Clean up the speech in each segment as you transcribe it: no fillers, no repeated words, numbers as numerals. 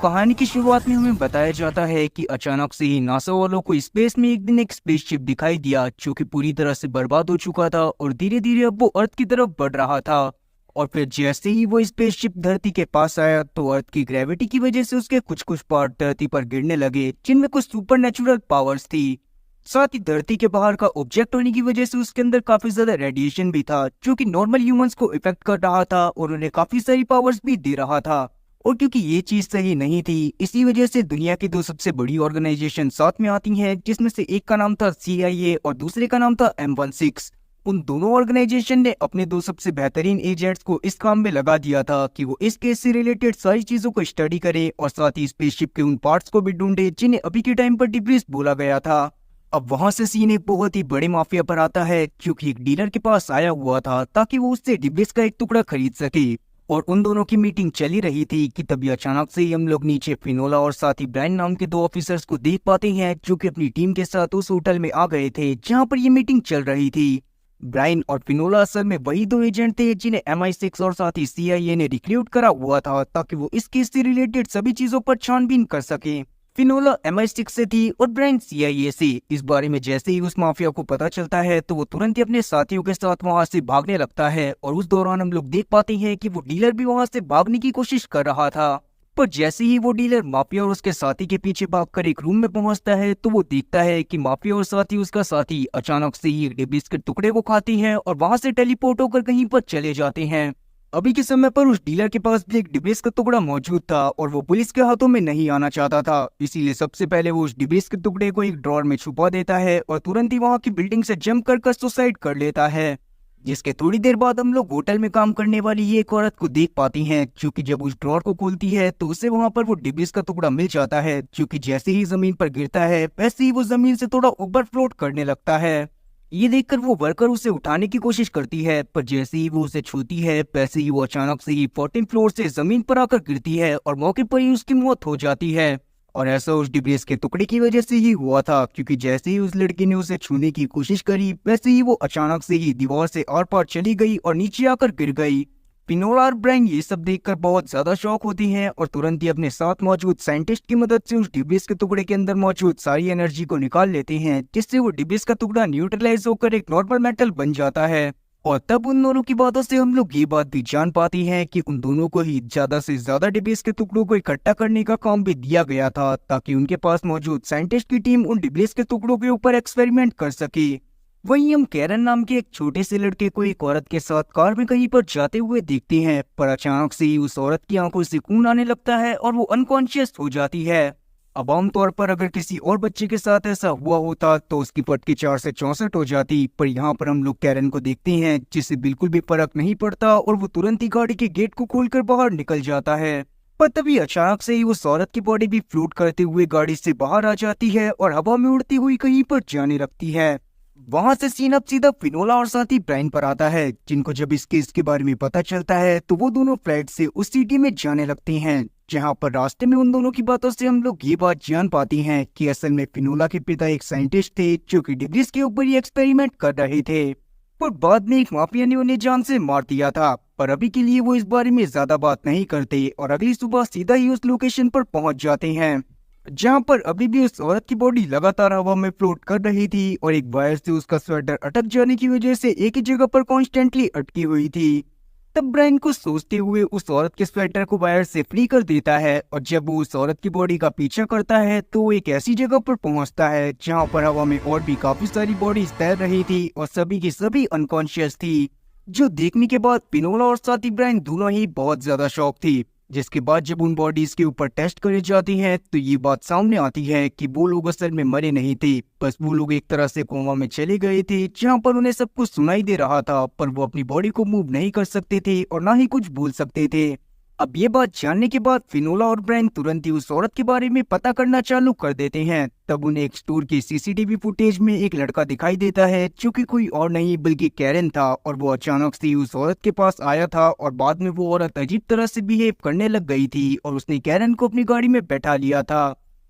कहानी की शुरुआत में हमें बताया जाता है कि अचानक से ही नासा वालों को स्पेस में एक दिन एक स्पेसशिप दिखाई दिया जो कि पूरी तरह से बर्बाद हो चुका था और धीरे धीरे अब वो अर्थ की तरफ बढ़ रहा था। और फिर जैसे ही वो स्पेसशिप धरती के पास आया तो अर्थ की ग्रेविटी की वजह से उसके कुछ कुछ पार्ट धरती पर गिरने लगे जिनमें कुछ सुपर पावर्स थी। साथ ही धरती के बाहर का ऑब्जेक्ट होने की वजह से उसके अंदर काफी ज्यादा रेडिएशन भी था जो कि नॉर्मल ह्यूमंस को इफेक्ट कर रहा था और उन्हें काफी सारी पावर्स भी दे रहा था। और क्योंकि ये चीज सही नहीं थी इसी वजह से दुनिया की दो सबसे बड़ी ऑर्गेनाइजेशन साथ में आती हैं जिसमें से एक का नाम था CIA और दूसरे का नाम था M16। उन दोनों ऑर्गेनाइजेशन ने अपने दो सबसे बेहतरीन एजेंट्स को इस काम में लगा दिया था कि वो इस केस से रिलेटेड सारी चीजों को स्टडी करे और साथ ही स्पेसशिप के उन पार्ट्स को भी ढूंढे जिन्हें अभी के टाइम पर डिब्रीज बोला गया था। अब वहां से सीन एक बहुत ही बड़े माफिया पर आता है क्योंकि एक डीलर के पास आया हुआ था ताकि वो उससे डिब्रीज का एक टुकड़ा खरीद सके। और उन दोनों की मीटिंग चली रही थी कि तभी अचानक से ही हम लोग नीचे फिनोला और साथ ही ब्रायन नाम के दो ऑफिसर्स को देख पाते हैं जो कि अपनी टीम के साथ उस होटल में आ गए थे जहां पर ये मीटिंग चल रही थी। ब्रायन और फिनोला असल में वही दो एजेंट थे जिन्हें MI6 और साथ ही CIA ने रिक्रूट करा हुआ था ताकि वो इस केस से रिलेटेड सभी चीजों पर छानबीन कर सके। फिनोला MI6 से थी और ब्रायन CIA से। इस बारे में जैसे ही उस माफिया को पता चलता है तो वो तुरंत ही अपने साथियों के साथ वहां से भागने लगता है और उस दौरान हम लोग देख पाते हैं कि वो डीलर भी वहां से भागने की कोशिश कर रहा था। पर जैसे ही वो डीलर माफिया और उसके साथी के पीछे भागकर एक रूम में पहुंचता है तो वो देखता है कि माफिया और साथ ही उसका साथी अचानक से ही डिब्रीज के टुकड़े को खाती हैं और वहां से टेलीपोर्ट होकर कहीं पर चले जाते हैं। अभी के समय पर उस डीलर के पास भी एक डिब्रीज का टुकड़ा मौजूद था और वो पुलिस के हाथों में नहीं आना चाहता था, इसीलिए सबसे पहले वो उस डिब्रीज के टुकड़े को एक ड्रॉर में छुपा देता है और तुरंत ही वहां की बिल्डिंग से जंप कर सुसाइड कर लेता है। जिसके थोड़ी देर बाद हम लोग होटल में काम करने वाली ये एक औरत को देख पाती हैं क्योंकि जब उस ड्रॉर को खोलती है तो उसे वहां पर वो डिब्रीज का टुकड़ा मिल जाता है जो कि जैसे ही जमीन पर गिरता है वैसे ही वो जमीन से थोड़ा ऊपर फ्लोट करने लगता है। ये देखकर वो वर्कर उसे उठाने की कोशिश करती है पर जैसे ही वो उसे छूती है वैसे ही वो अचानक से ही 14 फ्लोर से जमीन पर आकर गिरती है और मौके पर ही उसकी मौत हो जाती है। और ऐसा उस डिब्रीज के टुकड़े की वजह से ही हुआ था क्योंकि जैसे ही उस लड़की ने उसे छूने की कोशिश करी वैसे ही वो अचानक से ही दीवार से आर पार चली गई और नीचे आकर गिर गई। फिनोला और ब्रायन ये सब देखकर बहुत ज्यादा शॉक होती हैं और तुरंत ही अपने साथ मौजूद साइंटिस्ट की मदद से उस डिब्रीज के टुकड़े के अंदर मौजूद सारी एनर्जी को निकाल लेते हैं जिससे वो डिब्रीज का टुकड़ा न्यूट्रलाइज होकर एक नॉर्मल मेटल बन जाता है। और तब उन दोनों की बातों से हम लोग ये बात भी जान पाती हैं कि उन दोनों को ही ज्यादा से ज्यादा डिब्रीज के टुकड़ों को इकट्ठा करने का काम भी दिया गया था ताकि उनके पास मौजूद साइंटिस्ट की टीम उन डिब्रीज के टुकड़ों के ऊपर एक्सपेरिमेंट कर सके। वहीं हम कैरन नाम के एक छोटे से लड़के को एक औरत के साथ कार में कहीं पर जाते हुए देखते हैं पर अचानक से ही उस औरत की आंखों से खून आने लगता है और वो अनकॉन्शियस हो जाती है। अब आमतौर पर अगर किसी और बच्चे के साथ ऐसा हुआ होता तो उसकी पटकी 4 से 64 हो जाती, पर यहाँ पर हम लोग कैरन को देखते हैं जिसे बिल्कुल भी फर्क नहीं पड़ता और वो तुरंत ही गाड़ी के गेट को खोलकर बाहर निकल जाता है। पर तभी अचानक से ही उस औरत की बॉडी भी फ्लोट करते हुए गाड़ी से बाहर आ जाती है और हवा में उड़ती हुई कहीं पर जाने लगती है। वहां से सीन अब सीधा फिनोला और साथ ही ब्रायन पर आता है जिनको जब इस केस के बारे में पता चलता है तो वो दोनों फ्लाइट से उस सिटी में जाने लगते हैं जहां पर रास्ते में उन दोनों की बातों से हम लोग ये बात जान पाती हैं कि असल में फिनोला के पिता एक साइंटिस्ट थे जो कि डिब्रीज के ऊपर ही एक्सपेरिमेंट कर रहे थे, पर बाद में एक माफिया ने उन्हें जान से मार दिया था। पर अभी के लिए वो इस बारे में ज्यादा बात नहीं करते और अगली सुबह सीधा ही उस लोकेशन पर पहुंच जाते हैं जहां पर अभी भी उस औरत की बॉडी लगातार हवा में फ्लोट कर रही थी और एक वायर से उसका स्वेटर अटक जाने की वजह से एक ही जगह पर कॉन्स्टेंटली अटकी हुई थी। तब ब्रायन को सोचते हुए उस औरत के स्वेटर को वायर से फ्री कर देता है और जब वो उस औरत की बॉडी का पीछा करता है तो वो एक ऐसी जगह पर पहुंचता है जहां पर हवा में और भी काफी सारी बॉडीज तैर रही थी और सभी की सभी अनकॉन्शियस थी, जो देखने के बाद फिनोला और साथ ही ब्रायन दोनों ही बहुत ज्यादा शॉक थी। जिसके बाद जब उन बॉडीज के ऊपर टेस्ट करे जाती हैं तो ये बात सामने आती है कि वो लोग असल में मरे नहीं थे, बस वो लोग एक तरह से कोमा में चले गए थे जहां पर उन्हें सब कुछ सुनाई दे रहा था पर वो अपनी बॉडी को मूव नहीं कर सकते थे और ना ही कुछ बोल सकते थे। अब ये बात जानने के बाद फिनोला और ब्रायन तुरंत ही उस औरत के बारे में पता करना चालू कर देते हैं। तब उन्हें एक स्टोर की CCTV फुटेज में एक लड़का दिखाई देता है जो कि कोई और नहीं बल्कि कैरन था और वो अचानक से उस औरत के पास आया था और बाद में वो औरत अजीब तरह से बिहेव करने लग गई थी और उसने कैरन को अपनी गाड़ी में बैठा लिया था।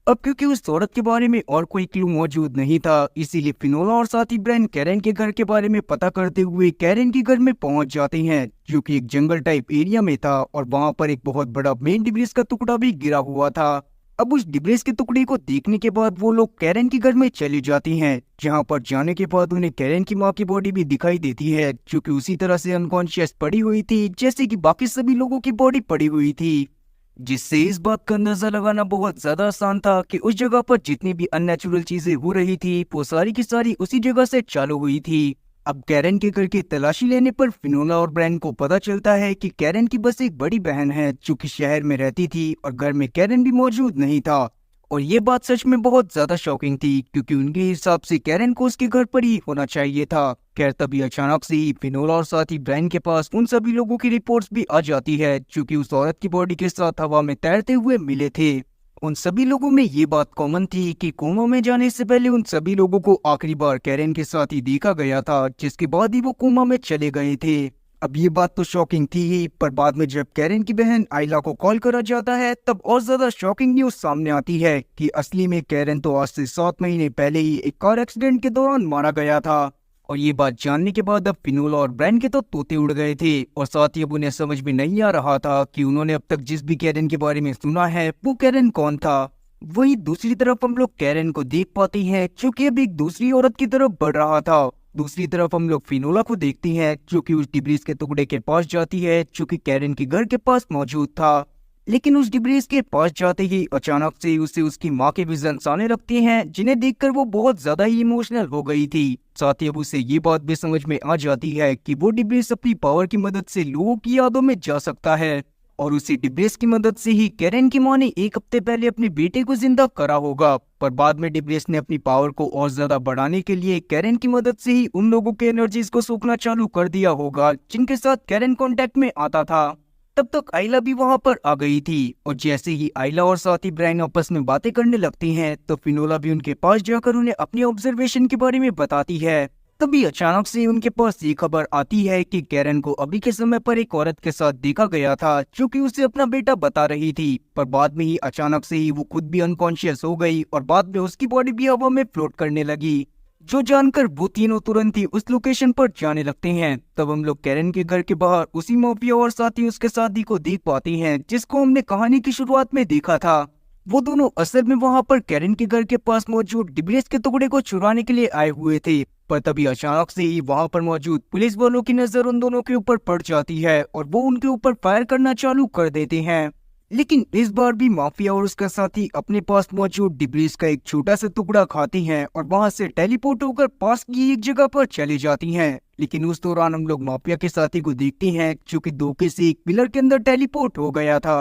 अब क्योंकि उस औरत के बारे में और कोई क्लू मौजूद नहीं था, इसीलिए फिनोला और साथी ब्रायन कैरेन के घर के बारे में पता करते हुए कैरेन के घर में पहुंच जाते हैं, जो कि एक जंगल टाइप एरिया में था और वहां पर एक बहुत बड़ा मेन डिब्रिस का टुकड़ा भी गिरा हुआ था। अब उस डिब्रिस के टुकड़े को देखने के बाद वो लोग कैरेन के घर में चली जाती हैं, जहां पर जाने के बाद उन्हें कैरेन की माँ की बॉडी भी दिखाई देती है, जो कि उसी तरह से अनकॉन्शियस पड़ी हुई थी जैसे कि बाकी सभी लोगों की बॉडी पड़ी हुई थी। जिससे इस बात का अंदाजा लगाना बहुत ज्यादा आसान था कि उस जगह पर जितनी भी अननेचुरल चीजें हो रही थी वो सारी की सारी उसी जगह से चालू हुई थी। अब कैरेन के घर की तलाशी लेने पर फिनोला और ब्रायन को पता चलता है कि कैरेन की बस एक बड़ी बहन है जो कि शहर में रहती थी और घर में कैरेन भी मौजूद नहीं था। और ये बात सच में बहुत ज्यादा शॉकिंग थी क्योंकि उनके हिसाब से कैरेन को उसके घर पर ही होना चाहिए था। खैर तभी अचानक से ही फिनोला और साथ ही ब्रायन के पास उन सभी लोगों की रिपोर्ट्स भी आ जाती है जो कि उस औरत की बॉडी के साथ हवा में तैरते हुए मिले थे। उन सभी लोगों में ये बात कॉमन थी कि कोमा में जाने से पहले उन सभी लोगों को आखिरी बार कैरेन के साथ ही देखा गया था, जिसके बाद ही वो कोमा में चले गए थे। अब ये बात तो शॉकिंग थी ही, पर बाद में जब कैरेन की बहन आइला को कॉल करा जाता है तब और ज्यादा शॉकिंग न्यूज सामने आती है कि असली में कैरेन तो आज से 7 महीने पहले ही एक कार एक्सीडेंट के दौरान मारा गया था। और ये बात जानने के बाद अब फिनोला और ब्रायन के तो तोते उड़ गए थे और साथ ही अब उन्हें समझ में नहीं आ रहा था कि उन्होंने अब तक जिस भी कैरेन के बारे में सुना है वो कैरेन कौन था। वहीं दूसरी तरफ हम लोग कैरेन को देख पाते हैं जो कि अब एक दूसरी औरत की तरफ बढ़ रहा था। दूसरी तरफ हम लोग फिनोला को देखते हैं जो कि उस डिब्रीज के टुकड़े के पास जाती है जो कि कैरेन के घर के पास मौजूद था। लेकिन उस डिब्रीज के पास जाते ही अचानक से उसे उसकी माँ के विजन्स आने लगते हैं, जिन्हें देखकर वो बहुत ज्यादा ही इमोशनल हो गई थी। साथ ही अब उसे ये बात भी समझ में आ जाती है कि वो डिब्रीज अपनी पावर की मदद से लोगों की यादों में जा सकता है और उसी डिब्रीज की मदद से ही कैरेन की माँ ने 1 हफ्ते पहले अपने बेटे को जिंदा करा होगा। पर बाद में डिब्रीज ने अपनी पावर को और ज्यादा बढ़ाने के लिए कैरेन की मदद से ही उन लोगों के एनर्जीज को सोखना चालू कर दिया होगा जिनके साथ कैरेन कांटेक्ट में आता था। तब तक आइला भी वहां पर आ गई थी और जैसे ही आइला और साथी ब्रायन आपस में बातें करने लगती हैं तो फिनोला भी उनके पास जाकर उन्हें अपनी ऑब्जर्वेशन के बारे में बताती है। तभी अचानक से उनके पास ये खबर आती है कि कैरेन को अभी के समय पर एक औरत के साथ देखा गया था जो कि उसे अपना बेटा बता रही थी, पर बाद में ही अचानक से ही वो खुद भी अनकॉन्शियस हो गई और बाद में उसकी बॉडी भी हवा में फ्लोट करने लगी। जो जानकर वो तीनों तुरंत ही उस लोकेशन पर जाने लगते हैं। तब हम लोग कैरेन के घर के बाहर उसी माफिया और साथ ही उसके साथी को देख पाते हैं जिसको हमने कहानी की शुरुआत में देखा था। वो दोनों असल में वहां पर कैरेन के घर के पास मौजूद डिब्रीज के टुकड़े को चुराने के लिए आए हुए थे, पर तभी अचानक से ही वहां पर मौजूद पुलिस वालों की नजर उन दोनों के ऊपर पड़ जाती है और वो उनके ऊपर फायर करना चालू कर देते हैं। लेकिन इस बार भी माफिया और उसका साथी अपने पास मौजूद डिब्रीज का एक छोटा सा टुकड़ा खाती हैं और वहां से टेलीपोर्ट होकर पास की एक जगह पर चली जाती हैं। लेकिन उस दौरान हम लोग माफिया के साथी को देखते हैं जो कि धोखे से एक पिलर के अंदर टेलीपोर्ट हो गया था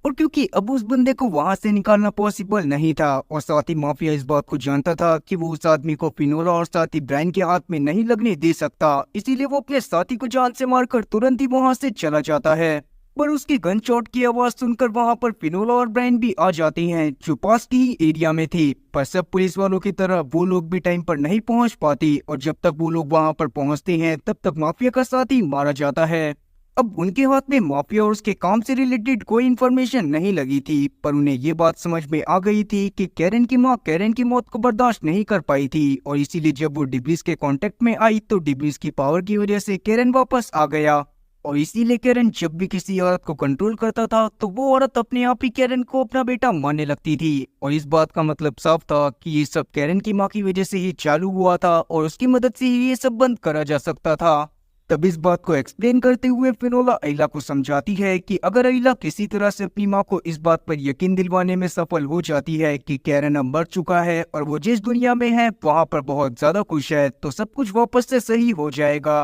और क्योंकि अब उस बंदे को वहां से निकालना पॉसिबल नहीं था और साथ ही माफिया इस बात को जानता था कि वो उस आदमी को फिनोला और साथ ही ब्रायन के हाथ में नहीं लगने दे सकता, इसीलिए वो अपने साथी को जान से मारकर तुरंत ही वहां से चला जाता है। पर उसकी गन शॉट की आवाज सुनकर वहां पर फिनोला और ब्रायन भी आ जाते हैं जो पास की ही एरिया में थे। पर सब पुलिस वालों की तरह वो लोग भी टाइम पर नहीं पहुंच पाते और जब तक वो लोग वहां पर पहुंचते हैं तब तक माफिया का साथी मारा जाता है। अब उनके हाथ में माफिया और उसके काम से रिलेटेड कोई इन्फॉर्मेशन नहीं लगी थी, पर उन्हें ये बात समझ में आ गई थी कि कैरेन की माँ कैरेन की मौत को बर्दाश्त नहीं कर पाई थी और इसीलिए जब वो डिब्रीज के कांटेक्ट में आई तो डिब्रीज की पावर की वजह से कैरेन वापस आ गया और इसीलिए कैरेन जब भी किसी औरत को कंट्रोल करता था तो वो औरत अपने आप ही कैरेन को अपना बेटा मानने लगती थी। और इस बात का मतलब साफ था कि ये सब कैरेन की माँ की वजह से ही चालू हुआ था और उसकी मदद से ही ये सब बंद करा जा सकता था। तब इस बात को एक्सप्लेन करते हुए फिनोला आइला को समझाती है कि अगर आइला किसी तरह से अपनी माँ को इस बात पर यकीन दिलवाने में सफल हो जाती है कि कैरेन अब मर चुका है और वो जिस दुनिया में है वहाँ पर बहुत ज्यादा खुश है तो सब कुछ वापस से सही हो जाएगा।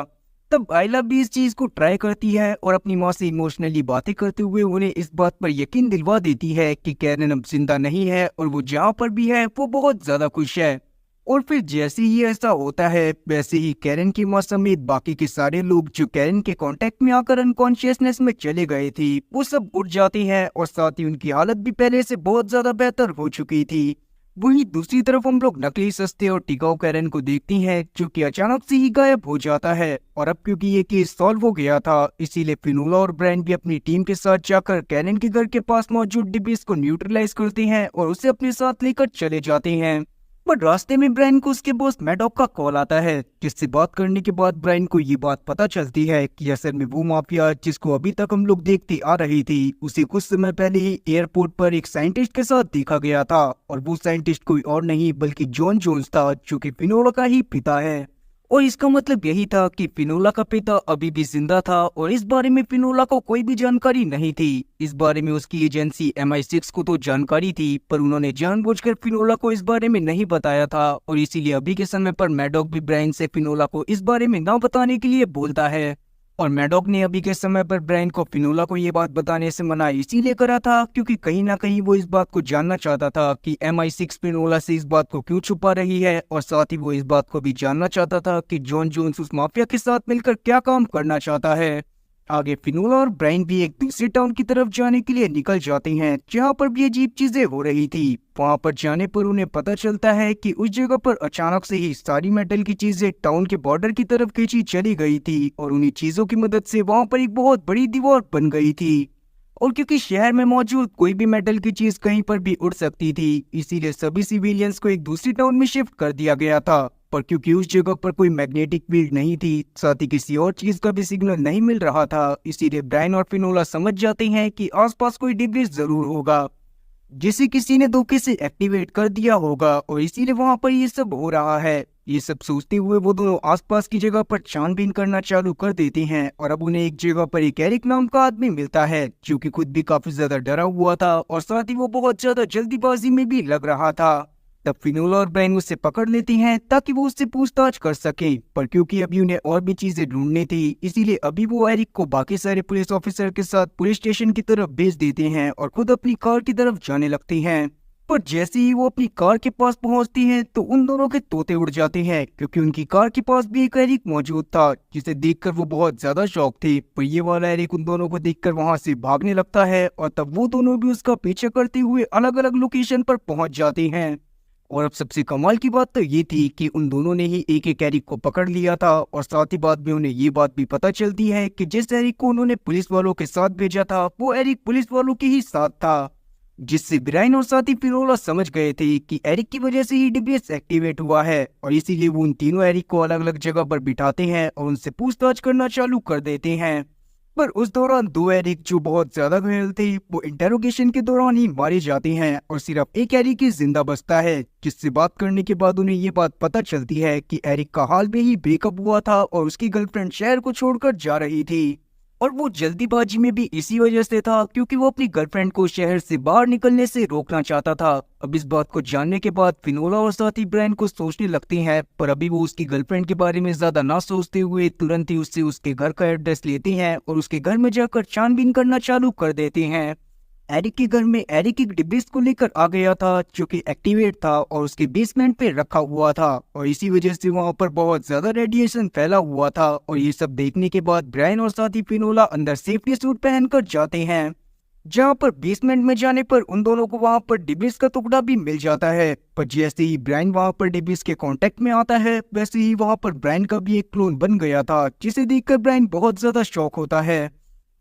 तब आइला भी इस चीज को ट्राई करती है और अपनी माँ से इमोशनली बातें करते हुए उन्हें इस बात पर यकीन दिलवा देती है कि कैरेन अब जिंदा नहीं है और वो जहाँ पर भी है वो बहुत ज्यादा खुश है। और फिर जैसे ही ऐसा होता है वैसे ही कैरेन की माँ समेत बाकी के सारे लोग जो कैरेन के कांटेक्ट में आकर अनकॉन्शियसनेस में चले गए थे वो सब उठ जाते हैं और साथ ही उनकी हालत भी पहले से बहुत ज्यादा बेहतर हो चुकी थी। वहीं दूसरी तरफ हम लोग नकली, सस्ते और टिकाऊ कैरन को देखते हैं जो कि अचानक से ही गायब हो जाता है। और अब क्योंकि ये केस सॉल्व हो गया था, इसीलिए फिनोला और ब्रायन भी अपनी टीम के साथ जाकर कैरन के घर के पास मौजूद डिब्बीज को न्यूट्रलाइज करते हैं और उसे अपने साथ लेकर चले जाते हैं। पर रास्ते में ब्रायन को उसके बॉस मैडॉक का कॉल आता है, जिससे बात करने के बाद ब्रायन को ये बात पता चलती है कि असल में वो माफिया जिसको अभी तक हम लोग देखते आ रही थी, उसे कुछ समय पहले ही एयरपोर्ट पर एक साइंटिस्ट के साथ देखा गया था। और वो साइंटिस्ट कोई और नहीं बल्कि जॉन जोन्स था, जो कि फिनोला का ही पिता है। और इसका मतलब यही था कि फिनोला का पिता अभी भी जिंदा था और इस बारे में फिनोला को कोई भी जानकारी नहीं थी। इस बारे में उसकी एजेंसी MI6 को तो जानकारी थी, पर उन्होंने जानबूझकर फिनोला को इस बारे में नहीं बताया था। और इसीलिए अभी के समय पर मैडॉक भी ब्रायन से फिनोला को इस बारे में ना बताने के लिए बोलता है। और मैडॉक ने अभी के समय पर ब्रायन को फिनोला को ये बात बताने से मना इसीलिए करा था क्योंकि कहीं ना कहीं वो इस बात को जानना चाहता था कि MI6 फिनोला से इस बात को क्यों छुपा रही है। और साथ ही वो इस बात को भी जानना चाहता था कि जॉन जोन्स उस माफिया के साथ मिलकर क्या काम करना चाहता है। आगे फिनोला और ब्रायन भी एक दूसरे टाउन की तरफ जाने के लिए निकल जाते हैं, जहाँ पर भी अजीब चीजें हो रही थी। वहाँ पर जाने पर उन्हें पता चलता है कि उस जगह पर अचानक से ही सारी मेटल की चीजें टाउन के बॉर्डर की तरफ खींची चली गई थी और उन्हीं चीजों की मदद से वहाँ पर एक बहुत बड़ी दीवार बन गई थी। और क्योंकि शहर में मौजूद कोई भी मेटल की चीज कहीं पर भी उड़ सकती थी, इसीलिए सभी सिविलियंस को एक दूसरी टाउन में शिफ्ट कर दिया गया था। पर क्योंकि उस जगह पर कोई मैग्नेटिक फील्ड नहीं थी, साथ ही किसी और चीज का भी सिग्नल नहीं मिल रहा था, इसीलिए ब्रायन और फिनोला समझ जाते हैं कि आसपास कोई डिब्रीज जरूर होगा जिसे किसी ने धोखे से एक्टिवेट कर दिया होगा और इसीलिए वहां पर ये सब हो रहा है। ये सब सोचते हुए वो दोनों आसपास की जगह पर छानबीन करना चालू कर देते हैं और अब उन्हें एक जगह पर एक एरिक नाम का आदमी मिलता है, जो कि खुद भी काफी ज्यादा डरा हुआ था और साथ ही वो बहुत ज्यादा जल्दीबाजी में भी लग रहा था। तब फिनोला और ब्रायन उसे पकड़ लेती हैं ताकि वो उससे पूछताछ कर सके। पर क्योंकि अभी उन्हें और भी चीजें ढूंढनी थी, इसीलिए अभी वो एरिक को बाकी सारे पुलिस ऑफिसर के साथ पुलिस स्टेशन की तरफ भेज देते हैं और खुद अपनी कार की तरफ जाने लगती हैं। पर जैसे ही वो अपनी कार के पास पहुंचती हैं तो उन दोनों के तोते उड़ जाते हैं, क्योंकि उनकी कार के पास भी एक एरिक मौजूद था, जिसे देखकर वो बहुत ज्यादा शॉक थे। पर ये वाला एरिक उन दोनों को देखकर वहां से भागने लगता है और तब वो दोनों भी उसका पीछा करते हुए अलग अलग लोकेशन पर पहुंच जाते हैं। और अब सबसे कमाल की बात तो ये थी कि उन दोनों ने ही एक एक एरिक को पकड़ लिया था और साथ ही बाद में उन्हें ये बात भी पता चलती है कि जिस एरिक को उन्होंने पुलिस वालों के साथ भेजा था, वो एरिक पुलिस वालों के ही साथ था। जिससे ब्रायन और साथी फिनोला समझ गए थे कि एरिक की वजह से ही डिब्बीज एक्टिवेट हुआ है और इसीलिए वो उन तीनों एरिक को अलग अलग जगह पर बिठाते हैं और उनसे पूछताछ करना चालू कर देते हैं। पर उस दौरान दो एरिक जो बहुत ज्यादा घायल थे, वो इंटेरोगेशन के दौरान ही मारे जाते हैं और सिर्फ एक एरिक ही जिंदा बचता है, जिससे बात करने के बाद उन्हें ये बात पता चलती है कि एरिक का हाल में ही ब्रेकअप हुआ था और उसकी गर्लफ्रेंड शहर को छोड़कर जा रही थी। और वो जल्दीबाजी में भी इसी वजह से था क्योंकि वो अपनी गर्लफ्रेंड को शहर से बाहर निकलने से रोकना चाहता था। अब इस बात को जानने के बाद फिनोला और साथी ब्रायन को सोचने लगते हैं, पर अभी वो उसकी गर्लफ्रेंड के बारे में ज्यादा ना सोचते हुए तुरंत ही उससे उसके घर का एड्रेस लेते हैं और उसके घर में जाकर छानबीन करना चालू कर देते हैं। एरिक के घर में एरिक एक डिब्बीज को लेकर आ गया था, जो कि एक्टिवेट था और उसके बेसमेंट पे रखा हुआ था और इसी वजह से वहां पर बहुत ज्यादा रेडिएशन फैला हुआ था। और ये सब देखने के बाद ब्रायन और साथी फिनोला अंदर सेफ्टी सूट पहनकर जाते हैं, जहां पर बेसमेंट में जाने पर उन दोनों को वहां पर डिब्बीज का टुकड़ा भी मिल जाता है। पर जैसे ही ब्रायन वहां पर डिब्बीज के कांटेक्ट में आता है, वैसे ही वहां पर ब्रायन का भी एक क्लोन बन गया था, जिसे देखकर ब्रायन बहुत ज्यादा शॉक होता है।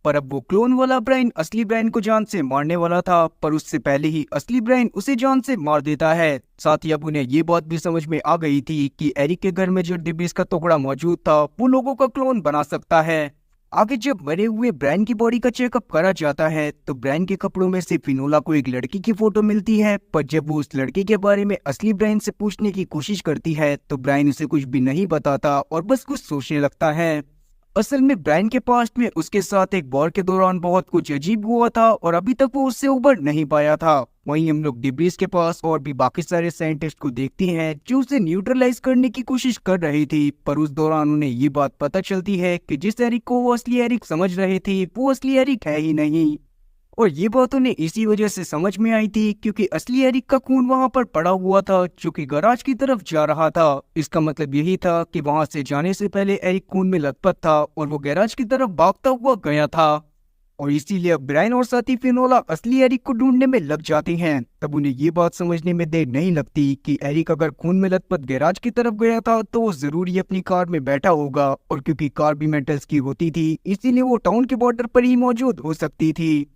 पर अब वो क्लोन वाला ब्रायन असली ब्रायन को जान से मारने वाला था, पर उससे पहले ही असली ब्रायन उसे जान से मार देता है। साथ ही अब उन्हें ये बात भी समझ में आ गई थी कि एरिक के घर में जो डिब्बीज का टुकड़ा मौजूद था, वो लोगों का क्लोन बना सकता है। आगे जब मरे हुए ब्रायन की बॉडी का चेकअप करा जाता है तो ब्रायन के कपड़ों में से फिनोला को एक लड़की की फोटो मिलती है। पर जब वो उस लड़की के बारे में असली ब्रायन से पूछने की कोशिश करती है तो ब्रायन उसे कुछ भी नहीं बताता और बस कुछ सोचने लगता है। असल में ब्रायन के पास्ट में उसके साथ एक वॉर के दौरान बहुत कुछ अजीब हुआ था और अभी तक वो उससे उबर नहीं पाया था। वहीं हम लोग डिब्रीज के पास और भी बाकी सारे साइंटिस्ट को देखते हैं जो उसे न्यूट्रलाइज करने की कोशिश कर रही थी, पर उस दौरान उन्हें ये बात पता चलती है कि जिस एरिक को वो असली एरिक समझ रहे थे, वो असली एरिक है ही नहीं। और ये बात उन्हें इसी वजह से समझ में आई थी क्योंकि असली एरिक का खून वहां पर पड़ा हुआ था, जो कि गैराज की तरफ जा रहा था। इसका मतलब यही था कि वहां से जाने से पहले एरिक खून में लथपथ था और वो गैराज की तरफ भागता हुआ गया था। और इसीलिए अब ब्रायन और साथी फिनोला असली एरिक को ढूंढने में लग जाते हैं। तब उन्हें ये बात समझने में देर नहीं लगती कि एरिक अगर खून में लथपथ गैराज की तरफ गया था तो वो जरूर ही अपनी कार में बैठा होगा, और क्योंकि कार भी मेटल्स की होती थी इसीलिए वो टाउन के बॉर्डर पर ही मौजूद हो सकती थी।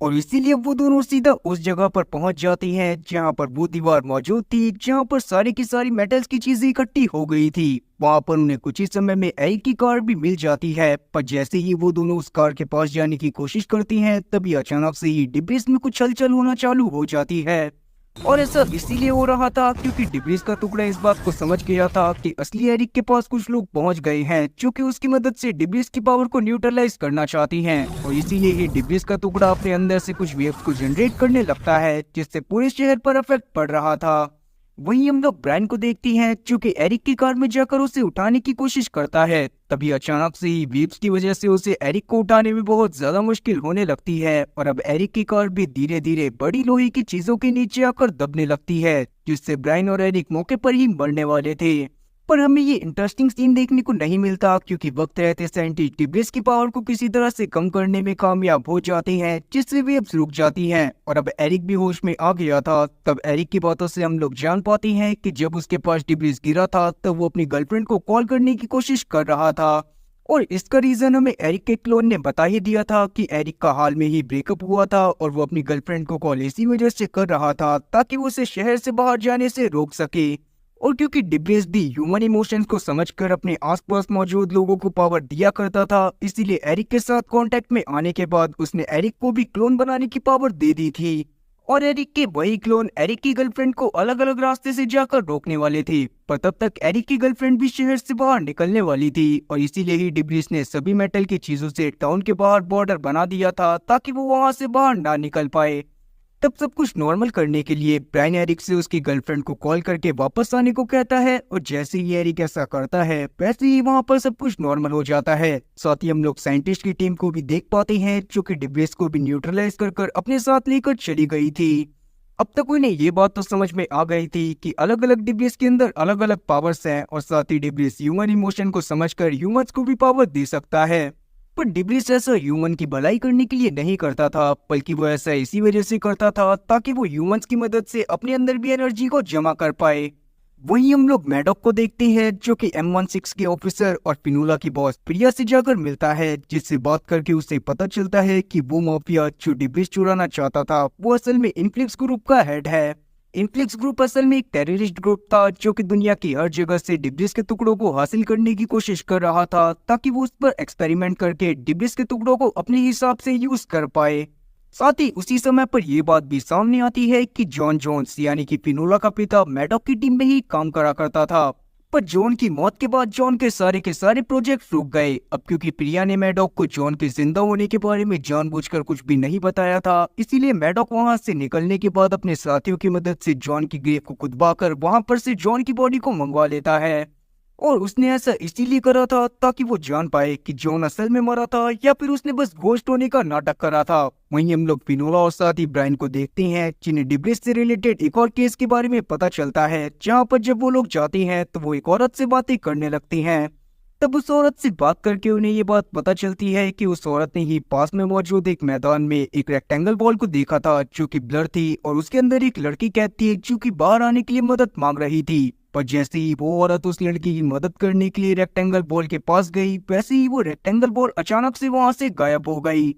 और इसीलिए वो दोनों सीधा उस जगह पर पहुंच जाती हैं जहां पर वो दीवार मौजूद थी जहां पर सारी की सारी मेटल्स की चीजें इकट्ठी हो गई थी। वहां पर उन्हें कुछ ही समय में एरिक की कार भी मिल जाती है, पर जैसे ही वो दोनों उस कार के पास जाने की कोशिश करती हैं तभी अचानक से ही डिब्रीज में कुछ हलचल होना चालू हो जाती है। और ऐसा इसीलिए हो रहा था क्योंकि डिब्रीज का टुकड़ा इस बात को समझ गया था कि असली एरिक के पास कुछ लोग पहुंच गए हैं जो कि उसकी मदद से डिब्रीज की पावर को न्यूट्रलाइज करना चाहती हैं, और इसीलिए ही डिब्रीज का टुकड़ा अपने अंदर से कुछ वेव्स को जनरेट करने लगता है जिससे पूरे शहर पर इफेक्ट पड़ रहा था। वहीं हम लोग ब्रायन को देखती हैं जो कि एरिक की कार में जाकर उसे उठाने की कोशिश करता है। तभी अचानक से ही वेव्स की वजह से उसे एरिक को उठाने में बहुत ज्यादा मुश्किल होने लगती है, और अब एरिक की कार भी धीरे धीरे बड़ी लोहे की चीजों के नीचे आकर दबने लगती है, जिससे ब्रायन और एरिक मौके पर ही मरने वाले थे। पर हमें ये इंटरेस्टिंग सीन देखने को नहीं मिलता क्योंकि वक्त रहते साइंटिस्ट डिब्रीज की पावर को किसी तरह से कम करने में कामयाब हो जाते हैं जिससे वेव्स रुक जाती हैं, और अब एरिक भी होश में आ गया था। तब एरिक की बातों से हम लोग जान पाते हैं कि जब उसके पास डिब्रीज गिरा था तब वो अपनी गर्लफ्रेंड को कॉल करने की कोशिश कर रहा था, और इसका रीजन हमें एरिक के क्लोन ने बता ही दिया था कि एरिक का हाल में ही ब्रेकअप हुआ था और वो अपनी गर्लफ्रेंड को कॉल इसी वजह से कर रहा था ताकि वो उसे शहर से बाहर जाने से रोक सके। और क्योंकि डिब्रीज भी ह्यूमन इमोशंस को समझकर अपने आसपास मौजूद लोगों को पावर दिया करता था, इसीलिए एरिक के साथ कांटेक्ट में आने के बाद उसने एरिक को भी क्लोन बनाने की पावर दे दी थी। और एरिक के वही क्लोन एरिक की गर्लफ्रेंड को अलग अलग रास्ते से जाकर रोकने वाले थे, पर तब तक एरिक की गर्लफ्रेंड भी शहर से बाहर निकलने वाली थी, और इसीलिए ही डिब्रीज ने सभी मेटल की चीजों से टाउन के बाहर बॉर्डर बना दिया था ताकि वो वहां से बाहर ना निकल पाए। तब सब कुछ नॉर्मल करने के लिए ब्रायन एरिक से उसकी गर्लफ्रेंड को कॉल करके वापस आने को कहता है, और जैसे ही एरिक ऐसा करता है वैसे ही वहां पर सब कुछ नॉर्मल हो जाता है। साथ ही हम लोग साइंटिस्ट की टीम को भी देख पाते हैं जो कि डिब्रीज को भी न्यूट्रलाइज कर अपने साथ लेकर चली गई थी। अब तक उन्हें ये बात तो समझ में आ गई थी कि अलग अलग डिब्रीज के अंदर अलग अलग पावर्स हैं, और साथ ही डिब्रीज ह्यूमन इमोशन को समझकर ह्यूमंस को भी पावर दे सकता है। पर डिब्रीज ऐसा ह्यूमन की भलाई करने के लिए नहीं करता था, बल्कि वो ऐसा इसी वजह से करता था ताकि वो ह्यूमंस की मदद से अपने अंदर भी एनर्जी को जमा कर पाए। वहीं हम लोग मैडॉक को देखते हैं जो कि M16 के ऑफिसर और फिनोला की बॉस प्रिया से जाकर मिलता है, जिससे बात करके उसे पता चलता है कि वो माफिया जो डिब्रीज चुराना चाहता था वो असल में इन्फ्लिक्स ग्रुप का हेड है। इन्फ्लिक्स ग्रुप असल में एक टेररिस्ट ग्रुप था जो कि दुनिया की हर जगह से डिब्रीज के टुकड़ों को हासिल करने की कोशिश कर रहा था ताकि वो उस पर एक्सपेरिमेंट करके डिब्रीज के टुकड़ों को अपने हिसाब से यूज कर पाए। साथ ही उसी समय पर यह बात भी सामने आती है कि जॉन जोन्स यानी कि फिनोला का पिता मैडॉक की टीम में ही काम करा करता था, पर जॉन की मौत के बाद जॉन के सारे प्रोजेक्ट रुक गए। अब क्योंकि प्रिया ने मैडॉक को जॉन के जिंदा होने के बारे में जानबूझकर कुछ भी नहीं बताया था, इसीलिए मैडॉक वहां से निकलने के बाद अपने साथियों की मदद से जॉन की ग्रेव को खुदवाकर वहां पर से जॉन की बॉडी को मंगवा लेता है। और उसने ऐसा इसीलिए करा था ताकि वो जान पाए कि जॉन असल में मरा था या फिर उसने बस घोस्ट होने का नाटक करा था। वहीं हम लोग फिनोला और साथ ही ब्रायन को देखते हैं जिन्हें डिब्रीज से रिलेटेड एक और केस के बारे में पता चलता है, जहां पर जब वो लोग जाते हैं तो वो एक औरत से बातें करने लगती हैं। तब उस औरत से बात करके उन्हें ये बात पता चलती है कि उस औरत ने ही पास में मौजूद एक मैदान में एक रेक्टेंगल बॉल को देखा था जो कि ब्लर थी, और उसके अंदर एक लड़की कैद थी जो कि बाहर आने के लिए मदद मांग रही थी। पर जैसे ही वो औरत उस लड़की की मदद करने के लिए रेक्टेंगल बॉल के पास गई, वैसे ही वो रेक्टेंगल बॉल अचानक से वहां से गायब हो गई।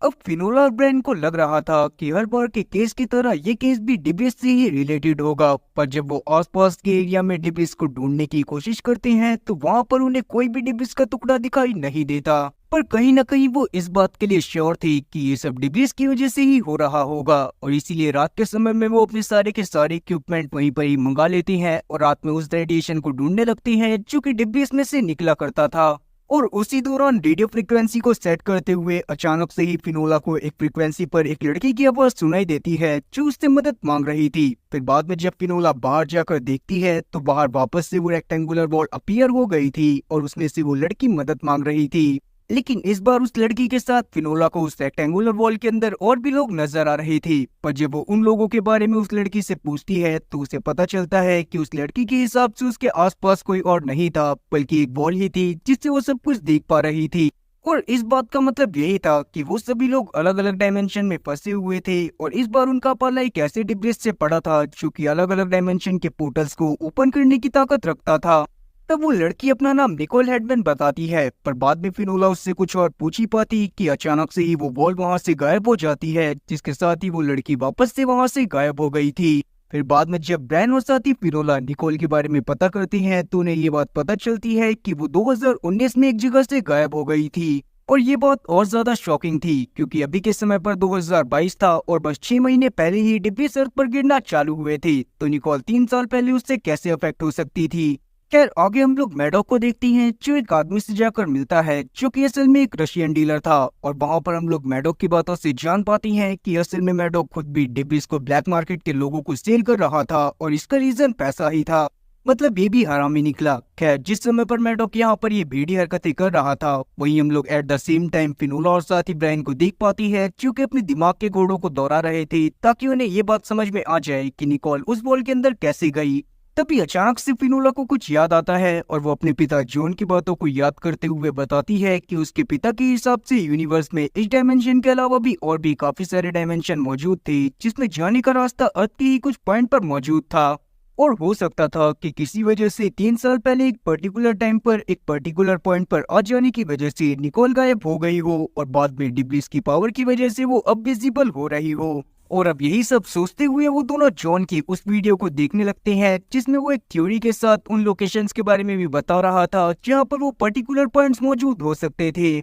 अब फिनोला और ब्रायन को लग रहा था कि हर बार के केस की तरह ये केस भी डिब्रीज से ही रिलेटेड होगा, पर जब वो आसपास के एरिया में डिब्रीज को ढूंढने की कोशिश करते हैं तो वहां पर उन्हें कोई भी डिब्रीज का टुकड़ा दिखाई नहीं देता। पर कहीं न कहीं वो इस बात के लिए श्योर थी कि ये सब डिब्रीज की वजह से ही हो रहा होगा, और इसीलिए रात के समय में वो अपने सारे के सारे इक्विपमेंट वहीं पर ही मंगा लेती हैं और रात में उस रेडिएशन को ढूंढने लगती हैं जो कि डिब्रीज में से निकला करता था। और उसी दौरान रेडियो फ्रीक्वेंसी को सेट करते हुए अचानक से ही फिनोला को एक फ्रीक्वेंसी पर एक लड़की की आवाज सुनाई देती है जो उससे मदद मांग रही थी। फिर बाद में जब फिनोला बाहर जाकर देखती है तो बाहर वापस से वो रेक्टेंगुलर बॉल अपीयर हो गई थी और उसमें से वो लड़की मदद मांग रही थी, लेकिन इस बार उस लड़की के साथ फिनोला को उस रेक्टेंगुलर वॉल के अंदर और भी लोग नजर आ रहे थे। पर जब वो उन लोगों के बारे में उस लड़की से पूछती है तो उसे पता चलता है कि उस लड़की के हिसाब से उसके आसपास कोई और नहीं था बल्कि एक वॉल ही थी जिससे वो सब कुछ देख पा रही थी। और इस बात का मतलब यही था कि वो सभी लोग अलग अलग डायमेंशन में फंसे हुए थे और इस बार उनका पाला एक ऐसे डिब्रिस से पड़ा था जो कि अलग अलग डायमेंशन के पोर्टल्स को ओपन करने की ताकत रखता था। तब वो लड़की अपना नाम निकोल हेडमैन बताती है, पर बाद में फिनोला उससे कुछ और पूछ ही पाती कि अचानक से ही वो बॉल वहां से गायब हो जाती है, जिसके साथ ही वो लड़की वापस से वहां से गायब हो गई थी। फिर बाद में जब ब्रायन और साथी फिनोला निकोल के बारे में पता करती हैं तो उन्हें ये बात पता चलती है कि वो 2019 में एक जगह से गायब हो गई थी। और ये बात और ज्यादा शॉकिंग थी क्योंकि अभी के समय पर 2022 था और बस 6 महीने पहले ही डिब्रिस अर्थ पर गिरना चालू हुए थे, तो निकोल 3 साल पहले उससे कैसे अफेक्ट हो सकती थी। खैर आगे हम लोग मैडॉक को देखते हैं जो एक आदमी से जाकर मिलता है जो कि असल में एक रशियन डीलर था, और वहां पर हम लोग मैडॉक की बातों से जान पाती हैं कि असल में मैडॉक खुद भी डिब्रिस को ब्लैक मार्केट के लोगों को सेल कर रहा था और इसका रीजन पैसा ही था। मतलब ये भी हरामी निकला। खैर जिस समय पर मैडॉक यहाँ पर ये भीड़ी हरकतें कर रहा था वहीं हम लोग एट द सेम टाइम फिनोला और साथ ही ब्रायन को देख पाती है जो कि अपने दिमाग के घोड़ों को दोहरा रहे थे ताकि उन्हें ये बात समझ में आ जाए कि निकोल उस बॉल के अंदर कैसे गई। तभी अचानक से फिनोला को कुछ याद आता है और वो अपने पिता जॉन की बातों को याद करते हुए बताती है कि उसके पिता के हिसाब से यूनिवर्स में इस डायमेंशन के अलावा भी और भी काफी सारे डायमेंशन मौजूद थे जिसमें जाने का रास्ता अर्थ के ही कुछ पॉइंट पर मौजूद था। और हो सकता था कि किसी वजह से 3 साल पहले एक पर्टिकुलर टाइम पर एक पर्टिकुलर पॉइंट पर आ जाने की वजह से निकोल गायब हो गई हो और बाद में डिब्रिस की पावर की वजह से वो अब विजिबल हो रही हो। और अब यही सब सोचते हुए वो दोनों जॉन की उस वीडियो को देखने लगते हैं जिसमें वो एक थ्योरी के साथ उन लोकेशंस के बारे में भी बता रहा था जहाँ पर वो पर्टिकुलर पॉइंट्स मौजूद हो सकते थे।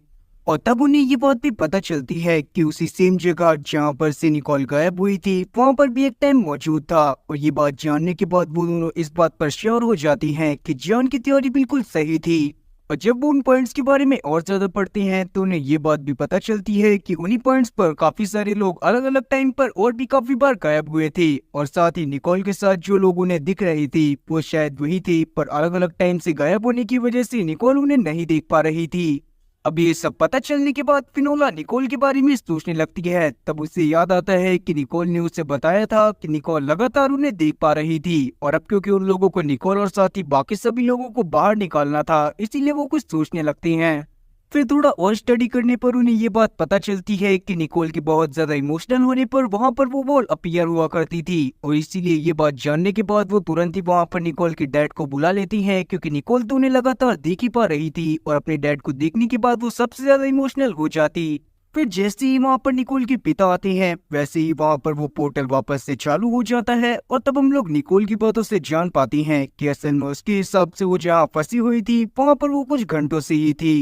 और तब उन्हें ये बात भी पता चलती है कि उसी सेम जगह जहाँ पर से निकोल गायब हुई थी वहाँ पर भी एक टाइम मौजूद था। और ये बात जानने के बाद वो दोनों इस बात पर श्योर हो जाती हैं कि जॉन की थ्योरी बिल्कुल सही थी। और जब वो उन पॉइंट्स के बारे में और ज्यादा पढ़ते हैं तो उन्हें ये बात भी पता चलती है कि उन्हीं पॉइंट्स पर काफी सारे लोग अलग अलग टाइम पर और भी काफी बार गायब हुए थे, और साथ ही निकोल के साथ जो लोग उन्हें दिख रही थी वो शायद वही थे, पर अलग अलग टाइम से गायब होने की वजह से निकोल उन्हें नहीं देख पा रही थी। अब ये सब पता चलने के बाद फिनोला निकोल के बारे में सोचने लगती है। तब उसे याद आता है कि निकोल ने उसे बताया था कि निकोल लगातार उन्हें देख पा रही थी, और अब क्योंकि उन लोगों को निकोल और साथ ही बाकी सभी लोगों को बाहर निकालना था इसीलिए वो कुछ सोचने लगती हैं। फिर थोड़ा और स्टडी करने पर उन्हें ये बात पता चलती है कि निकोल के बहुत ज्यादा इमोशनल होने पर वहां पर वो बॉल अपीयर हुआ करती थी, और इसीलिए ये बात जानने के बाद वो तुरंत ही वहां पर निकोल के डैड को बुला लेती है क्योंकि निकोल तो उन्हें लगातार देख ही पा रही थी, और अपने डैड को देखने के बाद वो सबसे ज्यादा इमोशनल हो जाती। फिर जैसे ही वहां पर निकोल के पिता आते हैं वैसे ही वहां पर वो पोर्टल वापस से चालू हो जाता है, और तब हम लोग निकोल की बातों से जान पाती हैं कि असल में उसके हिसाब से वो जहाँ फंसी हुई थी वहां पर वो कुछ घंटों से ही थी।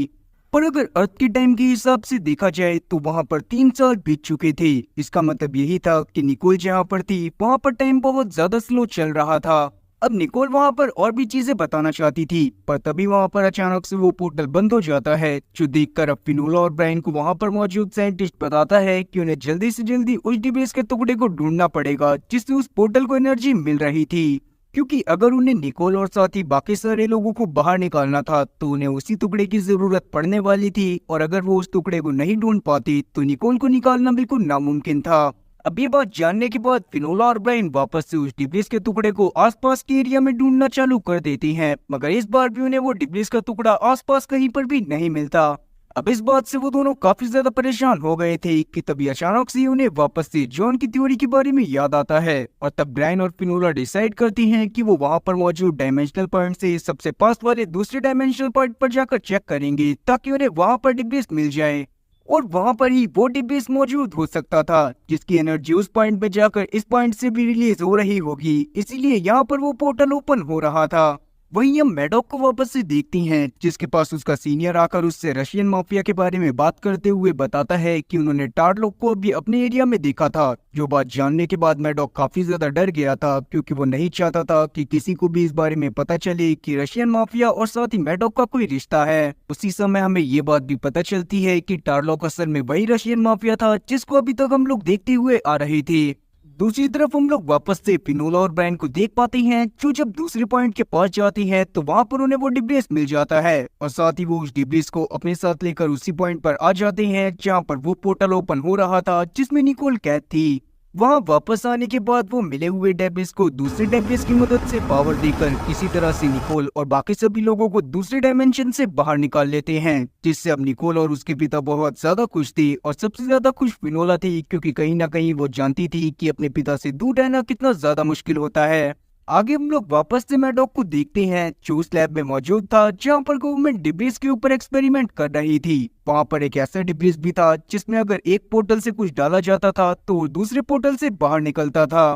पर अगर अर्थ के टाइम के हिसाब से देखा जाए तो वहां पर 3 साल बीत चुके थे। इसका मतलब यही था कि निकोल जहाँ पर थी वहां पर टाइम बहुत ज्यादा स्लो चल रहा था। अब निकोल वहां पर और भी चीजें बताना चाहती थी, पर तभी वहां पर अचानक से वो पोर्टल बंद हो जाता है, जो देखकर अब फिनोला और ब्रायन को वहां पर मौजूद साइंटिस्ट बताता है कि उन्हें जल्दी से जल्दी उस डिवाइस के टुकड़े को ढूंढना पड़ेगा जिससे उस पोर्टल को एनर्जी मिल रही थी, क्योंकि अगर उन्हें निकोल और साथ ही बाकी सारे लोगों को बाहर निकालना था तो उन्हें उसी टुकड़े की जरूरत पड़ने वाली थी, और अगर वो उस टुकड़े को नहीं ढूंढ पाती तो निकोल को निकालना बिल्कुल नामुमकिन था। अब ये बात जानने के बाद फिनोला और ब्रायन वापस से उस डिब्रिस के टुकड़े को आसपास के एरिया में ढूंढना चालू कर देती हैं, मगर इस बार भी उन्हें वो डिब्रिस का टुकड़ा आसपास कहीं पर भी नहीं मिलता। अब इस बात से वो दोनों काफी ज्यादा परेशान हो गए थे कि तभी अचानक से उन्हें वापस से जॉन की थ्योरी के बारे में याद आता है, और तब ब्रायन और फिनोला डिसाइड करती हैं कि वो वहां पर मौजूद डायमेंशनल पॉइंट से सबसे पास वाले दूसरे डायमेंशनल पॉइंट पर जाकर चेक करेंगे ताकि उन्हें वहां पर डिब्रिस मिल जाए, और वहां पर ही वो डिब्रिस मौजूद हो सकता था जिसकी एनर्जी उस पॉइंट पे जाकर इस पॉइंट से भी रिलीज हो रही होगी, इसीलिए यहाँ पर वो पोर्टल ओपन हो रहा था। वहीं हम मैडॉक को वापस से देखती हैं जिसके पास उसका सीनियर आकर उससे रशियन माफिया के बारे में बात करते हुए बताता है कि उन्होंने टारलोक को अभी अपने एरिया में देखा था। जो बात जानने के बाद मैडॉक काफी ज्यादा डर गया था क्योंकि वो नहीं चाहता था कि किसी को भी इस बारे में पता चले कि रशियन माफिया और साथ ही मैडॉक का कोई रिश्ता है। उसी समय हमें ये बात भी पता चलती है कि टारलोक असल में वही रशियन माफिया था जिसको अभी तक हम लोग देखते हुए आ रही थी। दूसरी तरफ हम लोग वापस से फिनोला और ब्रायन को देख पाते हैं जो जब दूसरे पॉइंट के पास जाती है तो वहां पर उन्हें वो डिब्रिस मिल जाता है, और साथ ही वो उस डिब्रिस को अपने साथ लेकर उसी पॉइंट पर आ जाते हैं जहां पर वो पोर्टल ओपन हो रहा था जिसमें निकोल कैद थी। वहाँ वापस आने के बाद वो मिले हुए डेब्रिस को दूसरे डेब्रिस की मदद से पावर देकर किसी तरह से निकोल और बाकी सभी लोगों को दूसरे डायमेंशन से बाहर निकाल लेते हैं, जिससे अब निकोल और उसके पिता बहुत ज्यादा खुश थे और सबसे ज्यादा खुश फिनोला थी, क्योंकि कहीं ना कहीं वो जानती थी कि अपने पिता से दूर रहना कितना ज्यादा मुश्किल होता है। आगे हम लोग वापस से मैडॉक को देखते हैं जो उस लैब में मौजूद था जहाँ पर गवर्नमेंट डिब्रीज के ऊपर एक्सपेरिमेंट कर रही थी। वहाँ पर एक ऐसा डिब्रीज भी था जिसमें अगर एक पोर्टल से कुछ डाला जाता था तो वो दूसरे पोर्टल से बाहर निकलता था।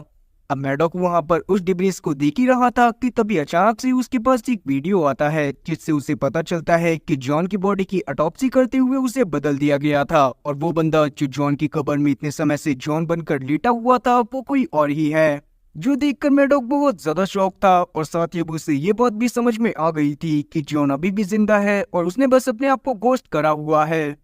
अब मैडॉक वहाँ पर उस डिब्रीज को देख ही रहा था कि तभी अचानक से उसके पास एक वीडियो आता है जिससे उसे पता चलता है कि जॉन की बॉडी की ऑटोप्सी करते हुए उसे बदल दिया गया था और वो बंदा जो जॉन की कब्र में इतने समय से जॉन बनकर लेटा हुआ था वो कोई और ही है। जो देखकर मैडॉक बहुत ज्यादा शौक था और साथ ही उसे ये बात भी समझ में आ गई थी कि जॉन अभी भी जिंदा है और उसने बस अपने आप को गोश्त करा हुआ है।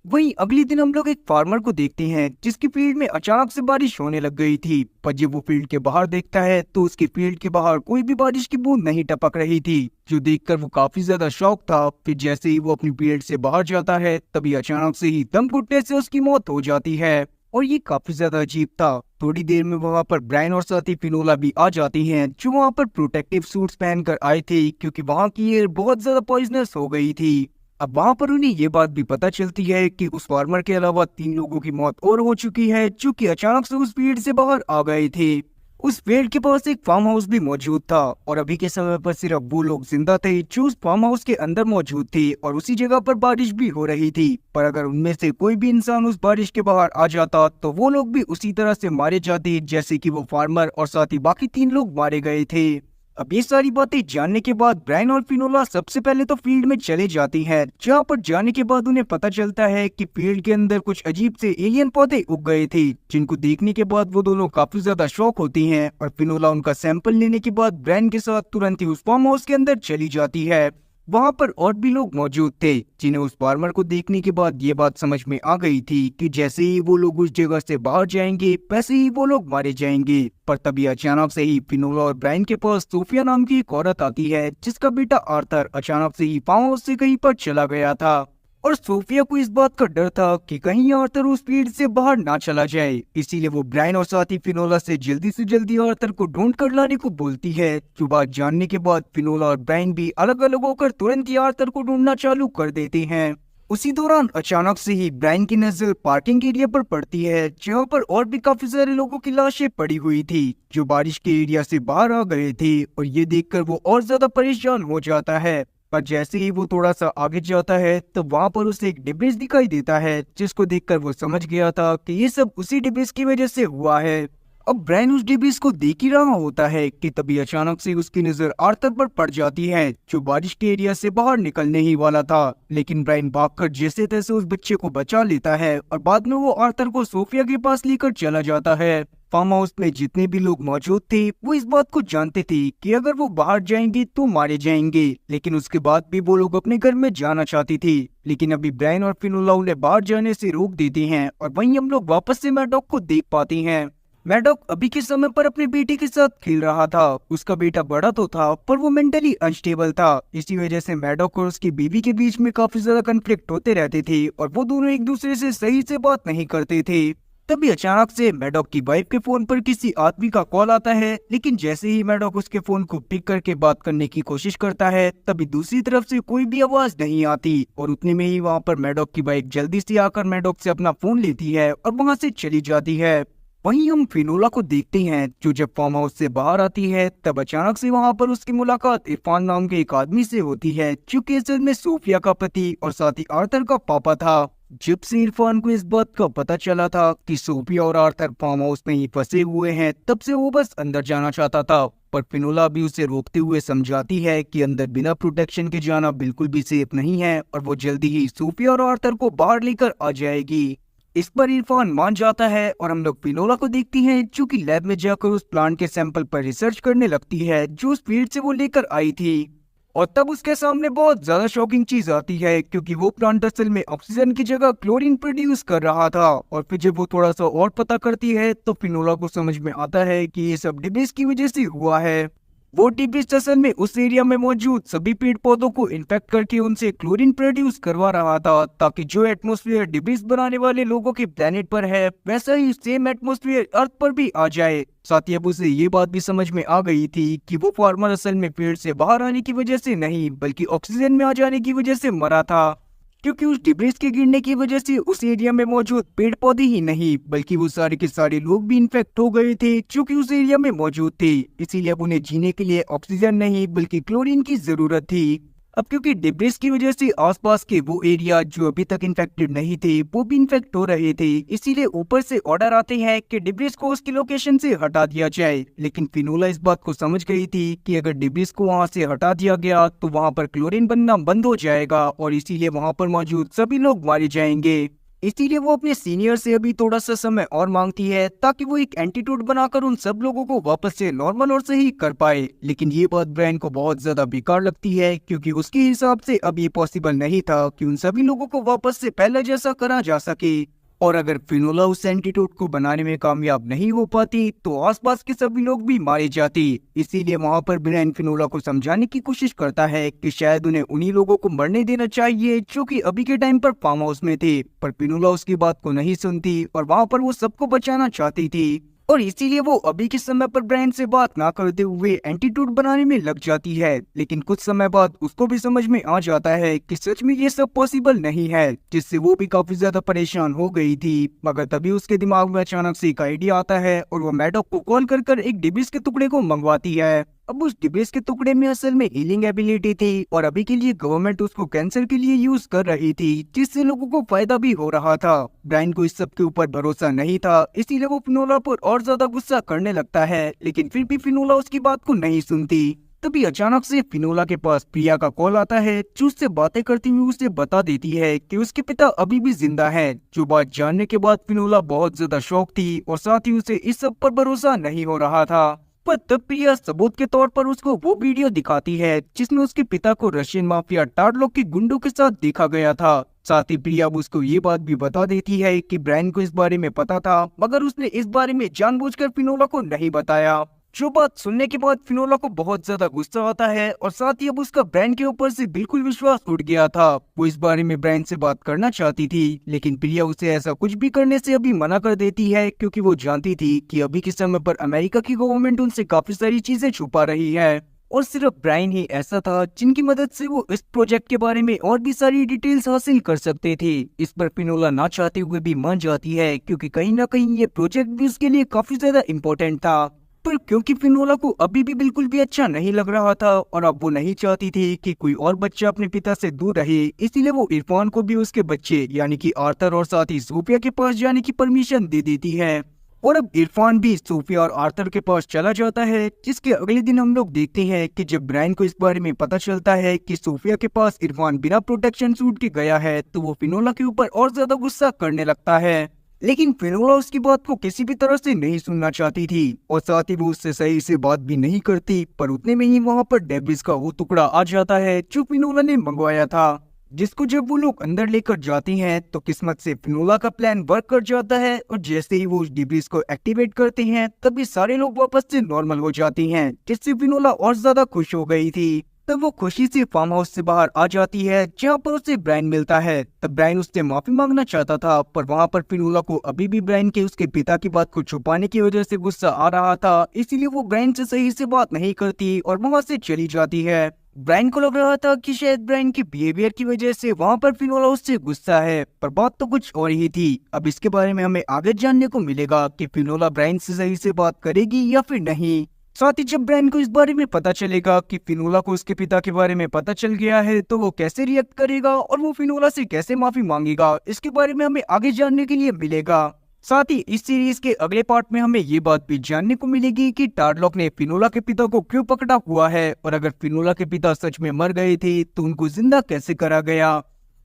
वहीं अगले दिन हम लोग एक फार्मर को देखते हैं जिसकी फील्ड में अचानक से बारिश होने लग गई थी, पर जब वो फील्ड के बाहर देखता है तो उसकी फील्ड के बाहर कोई भी बारिश की बूंद नहीं टपक रही थी, जो देखकर वो काफी ज्यादा शॉक था। फिर जैसे ही वो अपनी फील्ड से बाहर जाता है तभी अचानक से ही दम घुटने से उसकी मौत हो जाती है और ये काफी ज्यादा अजीब था। थोड़ी देर में वहाँ पर ब्रायन और साथी फिनोला भी आ जाती हैं जो वहाँ पर प्रोटेक्टिव सूट्स पहनकर आए थे क्योंकि वहाँ की एयर बहुत ज्यादा पॉइजनस हो गई थी। अब वहाँ पर उन्हें ये बात भी पता चलती है कि उस फार्मर के अलावा 3 लोगों की मौत और हो चुकी है जो कि अचानक से उस फील्ड से बाहर आ गए थे। उस फील्ड के पास एक फार्म हाउस भी मौजूद था और अभी के समय पर सिर्फ वो लोग जिंदा थे जो उस फार्म हाउस के अंदर मौजूद थे और उसी जगह पर बारिश भी हो रही थी। पर अगर उनमें से कोई भी इंसान उस बारिश के बाहर आ जाता तो वो लोग भी उसी तरह से मारे जाते जैसे कि वो फार्मर और साथ ही बाकी 3 लोग मारे गए थे। अब ये सारी बातें जानने के बाद ब्रायन और फिनोला सबसे पहले तो फील्ड में चले जाती हैं, जहाँ पर जाने के बाद उन्हें पता चलता है कि फील्ड के अंदर कुछ अजीब से एलियन पौधे उग गए थे, जिनको देखने के बाद वो दोनों काफी ज्यादा शॉक होती हैं और फिनोला उनका सैंपल लेने के बाद ब्रायन के साथ तुरंत ही उस फार्म हाउस के अंदर चली जाती है। वहाँ पर और भी लोग मौजूद थे जिन्हें उस फार्मर को देखने के बाद ये बात समझ में आ गई थी कि जैसे ही वो लोग उस जगह से बाहर जाएंगे वैसे ही वो लोग मारे जाएंगे। पर तभी अचानक से ही फिनोला और ब्रायन के पास सोफिया नाम की एक औरत आती है जिसका बेटा आर्थर अचानक से ही फार्म हाउस से कहीं पर चला गया था और सोफिया को इस बात का डर था कि कहीं आर्थर उस फील्ड से बाहर ना चला जाए, इसीलिए वो ब्रायन और साथी फिनोला से जल्दी आर्थर को ढूंढ कर लाने को बोलती है। जो बात जानने के बाद फिनोला और ब्रायन भी अलग अलग होकर तुरंत ही आर्थर को ढूंढना चालू कर देते हैं। उसी दौरान अचानक से ही ब्रायन की नजर पार्किंग एरिया पर पड़ती है जहाँ पर और भी काफी सारे लोगों की लाशें पड़ी हुई थी जो बारिश के एरिया से बाहर आ गए थे और ये देखकर वो और ज्यादा परेशान हो जाता है। पर जैसे ही वो थोड़ा सा आगे जाता है तो वहाँ पर उसे एक डिब्रीज दिखाई देता है जिसको देखकर वो समझ गया था कि ये सब उसी डिब्रीज की वजह से हुआ है। अब ब्रायन उस डिब्रीज को देख ही रहा होता है कि तभी अचानक से उसकी नजर आर्थर पर पड़ जाती है जो बारिश के एरिया से बाहर निकलने ही वाला था, लेकिन ब्रायन भागकर जैसे तैसे उस बच्चे को बचा लेता है और बाद में वो आर्थर को सोफिया के पास लेकर चला जाता है। फार्म हाउस में जितने भी लोग मौजूद थे वो इस बात को जानते थे कि अगर वो बाहर जाएंगे तो मारे जाएंगे, लेकिन उसके बाद भी वो लोग अपने घर में जाना चाहती थी। लेकिन अभी ब्रायन और फिनोला उन्हें बाहर जाने से रोक देते हैं और वहीं हम लोग वापस से मैडॉक को देख पाते हैं। मैडॉक अभी के समय पर अपने बेटे के साथ खेल रहा था। उसका बेटा बड़ा तो था पर वो मेंटली अनस्टेबल था, इसी वजह से मैडॉक और उसकी बीवी के बीच में काफी ज्यादा कन्फ्लिक्ट होते रहते थे और वो दोनों एक दूसरे से सही से बात नहीं करते थे। तभी अचानक से मैडॉक की वाइफ के फोन पर किसी आदमी का कॉल आता है, लेकिन जैसे ही मैडॉक उसके फोन को पिक करके बात करने की कोशिश करता है तभी दूसरी तरफ से कोई भी आवाज नहीं आती और उतने में ही वहाँ पर मैडॉक की वाइफ जल्दी से आकर मैडॉक से अपना फोन लेती है और वहाँ से चली जाती है। वहीं हम फिनोला को देखते हैं जो जब फार्म हाउस से बाहर आती है तब अचानक से वहाँ पर उसकी मुलाकात इरफान नाम के एक आदमी से होती है जो कि असल में सोफिया का पति और साथ ही आर्थर का पापा था। जब से इरफान को इस बात का पता चला था कि सोफिया और आर्थर फार्म हाउस में ही फंसे हुए हैं तब से वो बस अंदर जाना चाहता था, पर फिनोला भी उसे रोकते हुए समझाती है कि अंदर बिना प्रोटेक्शन के जाना बिल्कुल भी सेफ नहीं है और वो जल्दी ही सोफिया और आर्थर को बाहर लेकर आ जाएगी। इस पर इरफान मान जाता है और हम लोग फिनोला को देखती हैं जो कि लैब में जाकर उस प्लांट के सैंपल पर रिसर्च करने लगती है जो उस फील्ड से वो लेकर आई थी। और तब उसके सामने बहुत ज्यादा शॉकिंग चीज आती है क्योंकि वो प्लांट असल में ऑक्सीजन की जगह क्लोरीन प्रोड्यूस कर रहा था। और फिर जब वो थोड़ा सा और पता करती है तो फिनोला को समझ में आता है कि ये सब डिब्रीज की वजह से हुआ है। वो डिब्रीज असल में उस एरिया में मौजूद सभी पेड़ पौधों को इन्फेक्ट करके उनसे क्लोरीन प्रोड्यूस करवा रहा था, ताकि जो एटमॉस्फेयर डिब्रीज बनाने वाले लोगों के प्लेनेट पर है वैसा ही सेम एटमॉस्फेयर अर्थ पर भी आ जाए। साथ ही अब उसे ये बात भी समझ में आ गई थी कि वो फार्मर असल में पेड़ से बाहर आने की वजह से नहीं बल्कि ऑक्सीजन में आ जाने की वजह से मरा था, क्योंकि उस डिब्रीज के गिरने की वजह से उस एरिया में मौजूद पेड़ पौधे ही नहीं बल्कि वो सारे के सारे लोग भी इन्फेक्ट हो गए थे जो कि उस एरिया में मौजूद थे। इसीलिए अब उन्हें जीने के लिए ऑक्सीजन नहीं बल्कि क्लोरीन की जरूरत थी। अब क्योंकि डिब्रीज की वजह से आसपास के वो एरिया जो अभी तक इन्फेक्टेड नहीं थे वो भी इन्फेक्ट हो रहे थे, इसीलिए ऊपर से ऑर्डर आते हैं कि डिब्रीज को उसकी लोकेशन से हटा दिया जाए। लेकिन फिनोला इस बात को समझ गई थी कि अगर डिब्रीज को वहां से हटा दिया गया तो वहां पर क्लोरीन बनना बंद हो जाएगा और इसीलिए वहां पर मौजूद सभी लोग मारे जाएंगे। इसीलिए वो अपने सीनियर से अभी थोड़ा सा समय और मांगती है ताकि वो एक एंटीट्यूड बनाकर उन सब लोगों को वापस से नॉर्मल और सही कर पाए। लेकिन ये बात ब्रायन को बहुत ज्यादा बेकार लगती है, क्योंकि उसके हिसाब से अब ये पॉसिबल नहीं था कि उन सभी लोगों को वापस से पहले जैसा करा जा सके। और अगर फिनोला उस एंटीट्यूड को बनाने में कामयाब नहीं हो पाती तो आसपास के सभी लोग भी मारे जाते। इसीलिए वहां पर ब्रायन फिनोला को समझाने की कोशिश करता है कि शायद उन्हें उन्हीं लोगों को मरने देना चाहिए जो कि अभी के टाइम पर फार्म हाउस में थे, पर फिनोला उसकी बात को नहीं सुनती और वहां पर वो सबको बचाना चाहती थी। और इसीलिए वो अभी के समय पर ब्रायन से बात ना करते हुए एंटीट्यूड बनाने में लग जाती है। लेकिन कुछ समय बाद उसको भी समझ में आ जाता है कि सच में ये सब पॉसिबल नहीं है, जिससे वो भी काफी ज्यादा परेशान हो गई थी। मगर तभी उसके दिमाग में अचानक से एक आइडिया आता है और वो मैडॉक को कॉल कर एक डिब्रीज के टुकड़े को मंगवाती है। अब उस डिब्रीज के टुकड़े में असल में हीलिंग एबिलिटी थी और अभी के लिए गवर्नमेंट उसको कैंसर के लिए यूज कर रही थी, जिससे लोगों को फायदा भी हो रहा था। ब्रायन को इस सब के ऊपर भरोसा नहीं था, इसीलिए वो फिनोला पर और ज्यादा गुस्सा करने लगता है। लेकिन फिर भी फिनोला उसकी बात को नहीं सुनती। तभी अचानक से फिनोला के पास प्रिया का कॉल आता है, जो उससे बातें करती हुई उसे बता देती है कि उसके पिता अभी भी जिंदा हैं। जो बात जानने के बाद फिनोला बहुत ज्यादा शॉक थी और साथ ही उसे इस सब पर भरोसा नहीं हो रहा था। पर तब प्रिया सबूत के तौर पर उसको वो वीडियो दिखाती है जिसमें उसके पिता को रशियन माफिया टार्लोक के गुंडों के साथ देखा गया था। साथ ही प्रिया उसको ये बात भी बता देती है कि ब्रायन को इस बारे में पता था, मगर उसने इस बारे में जानबूझकर फिनोला को नहीं बताया। जो बात सुनने के बाद फिनोला को बहुत ज्यादा गुस्सा आता है और साथ ही अब उसका ब्रायन के ऊपर से बिल्कुल विश्वास उठ गया था। वो इस बारे में ब्रायन से बात करना चाहती थी, लेकिन प्रिया उसे ऐसा कुछ भी करने से अभी मना कर देती है, क्योंकि वो जानती थी कि अभी के समय पर अमेरिका की गवर्नमेंट उनसे काफी सारी चीजें छुपा रही है और सिर्फ ब्रायन ही ऐसा था जिनकी मदद से वो इस प्रोजेक्ट के बारे में और भी सारी डिटेल्स हासिल कर सकते थे। इस पर फिनोला ना चाहते हुए भी मान जाती है, क्योंकि कहीं ना कहीं ये प्रोजेक्ट भी उसके लिए काफी ज्यादा इम्पोर्टेंट था। पर क्योंकि फिनोला को अभी भी बिल्कुल भी अच्छा नहीं लग रहा था और अब वो नहीं चाहती थी कि कोई और बच्चा अपने पिता से दूर रहे, इसीलिए वो इरफान को भी उसके बच्चे यानी कि आर्थर और साथ ही सोफिया के पास जाने की परमिशन दे देती है। और अब इरफान भी सोफिया और आर्थर के पास चला जाता है, जिसके अगले दिन हम लोग देखते हैं कि जब ब्रायन को इस बारे में पता चलता है कि सोफिया के पास इरफान बिना प्रोटेक्शन सूट के गया है, तो वो फिनोला के ऊपर और ज्यादा गुस्सा करने लगता है। लेकिन फिनोला उसकी बात को किसी भी तरह से नहीं सुनना चाहती थी और साथ ही वो उससे सही से बात भी नहीं करती। पर उतने में ही वहाँ पर डेब्रिस का वो टुकड़ा आ जाता है जो फिनोला ने मंगवाया था, जिसको जब वो लोग अंदर लेकर जाती हैं तो किस्मत से फिनोला का प्लान वर्क कर जाता है और जैसे ही वो उस डिब्रीज को एक्टिवेट करते हैं तभी सारे लोग वापस से नॉर्मल हो जाती हैं, जिससे फिनोला और ज्यादा खुश हो गई थी। तब वो खुशी से फार्म हाउस से बाहर आ जाती है, जहाँ पर उसे ब्रायन मिलता है। तब ब्रायन उससे माफी मांगना चाहता था, पर वहाँ पर फिनोला को अभी भी ब्रायन के उसके पिता की बात को छुपाने की वजह से गुस्सा आ रहा था, इसीलिए वो ब्रायन से सही से बात नहीं करती और वहाँ से चली जाती है। ब्रायन को लग रहा था कि शायद ब्रायन के बिहेवियर की वजह से वहाँ पर फिनोला उससे गुस्सा है, पर बात तो कुछ और ही थी। अब इसके बारे में हमें आगे जानने को मिलेगा कि फिनोला ब्रायन से सही से बात करेगी या फिर नहीं। साथ ही जब ब्रायन को इस बारे में पता चलेगा कि फिनोला को उसके पिता के बारे में पता चल गया है, तो वो कैसे रिएक्ट करेगा और वो फिनोला से कैसे माफी मांगेगा, इसके बारे में हमें आगे जानने के लिए मिलेगा। साथ ही इस सीरीज के अगले पार्ट में हमें ये बात भी जानने को मिलेगी कि टार्लोक ने फिनोला के पिता को क्यों पकड़ा हुआ है और अगर फिनोला के पिता सच में मर गए थे तो उनको जिंदा कैसे करा गया।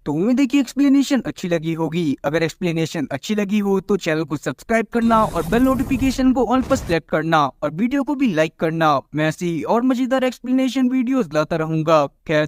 तो उम्मीद है कि एक्सप्लेनेशन अच्छी लगी होगी। अगर एक्सप्लेनेशन अच्छी लगी हो तो चैनल को सब्सक्राइब करना और बेल नोटिफिकेशन को ऑल पर सेलेक्ट करना और वीडियो को भी लाइक करना। मैं ऐसी और मजेदार एक्सप्लेनेशन वीडियोस लाता रहूंगा। खैर